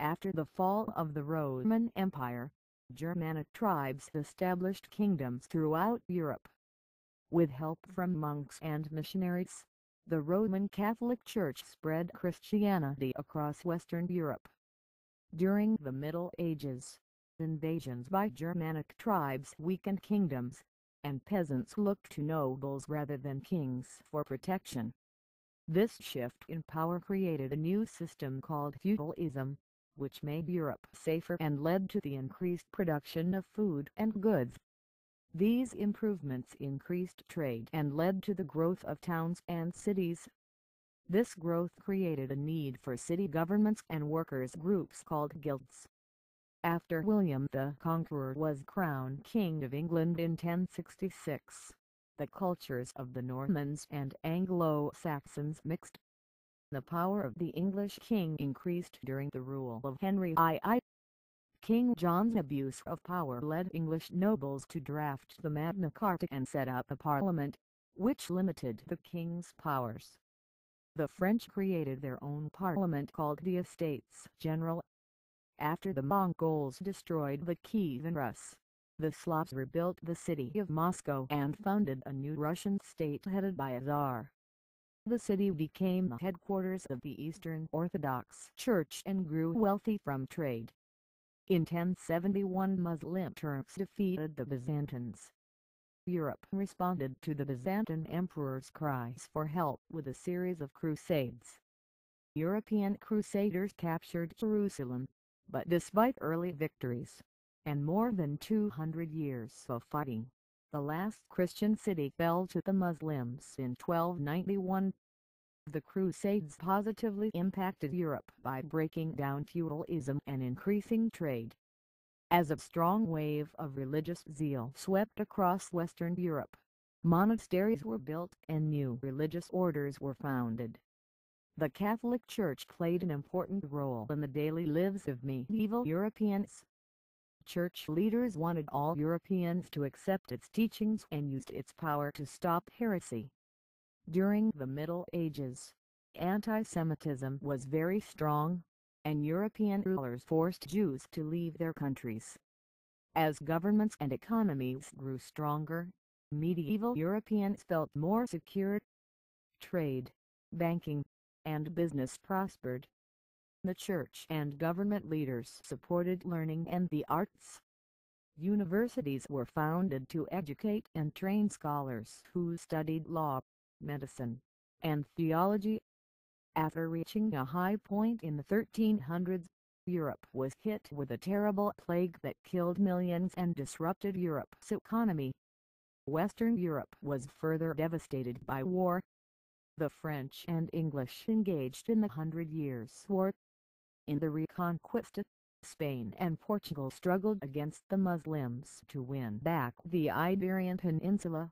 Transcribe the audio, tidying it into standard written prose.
After the fall of the Roman Empire, Germanic tribes established kingdoms throughout Europe. With help from monks and missionaries, the Roman Catholic Church spread Christianity across Western Europe. During the Middle Ages, invasions by Germanic tribes weakened kingdoms, and peasants looked to nobles rather than kings for protection. This shift in power created a new system called feudalism, which made Europe safer and led to the increased production of food and goods. These improvements increased trade and led to the growth of towns and cities. This growth created a need for city governments and workers' groups called guilds. After William the Conqueror was crowned King of England in 1066, the cultures of the Normans and Anglo-Saxons mixed. The power of the English king increased during the rule of Henry II. King John's abuse of power led English nobles to draft the Magna Carta and set up a parliament, which limited the king's powers. The French created their own parliament called the Estates General. After the Mongols destroyed the Kievan Rus, the Slavs rebuilt the city of Moscow and founded a new Russian state headed by a czar. The city became the headquarters of the Eastern Orthodox Church and grew wealthy from trade. In 1071 Muslim Turks defeated the Byzantines. Europe responded to the Byzantine emperor's cries for help with a series of crusades. European crusaders captured Jerusalem, but despite early victories, and more than 200 years of fighting, the last Christian city fell to the Muslims in 1291. The Crusades positively impacted Europe by breaking down feudalism and increasing trade. As a strong wave of religious zeal swept across Western Europe, monasteries were built and new religious orders were founded. The Catholic Church played an important role in the daily lives of medieval Europeans. Church leaders wanted all Europeans to accept its teachings and used its power to stop heresy. During the Middle Ages, anti-Semitism was very strong, and European rulers forced Jews to leave their countries. As governments and economies grew stronger, medieval Europeans felt more secure. Trade, banking, and business prospered. The church and government leaders supported learning and the arts. Universities were founded to educate and train scholars who studied law, medicine, and theology. After reaching a high point in the 1300s, Europe was hit with a terrible plague that killed millions and disrupted Europe's economy. Western Europe was further devastated by war. The French and English engaged in the Hundred Years' War. In the Reconquista, Spain and Portugal struggled against the Muslims to win back the Iberian Peninsula.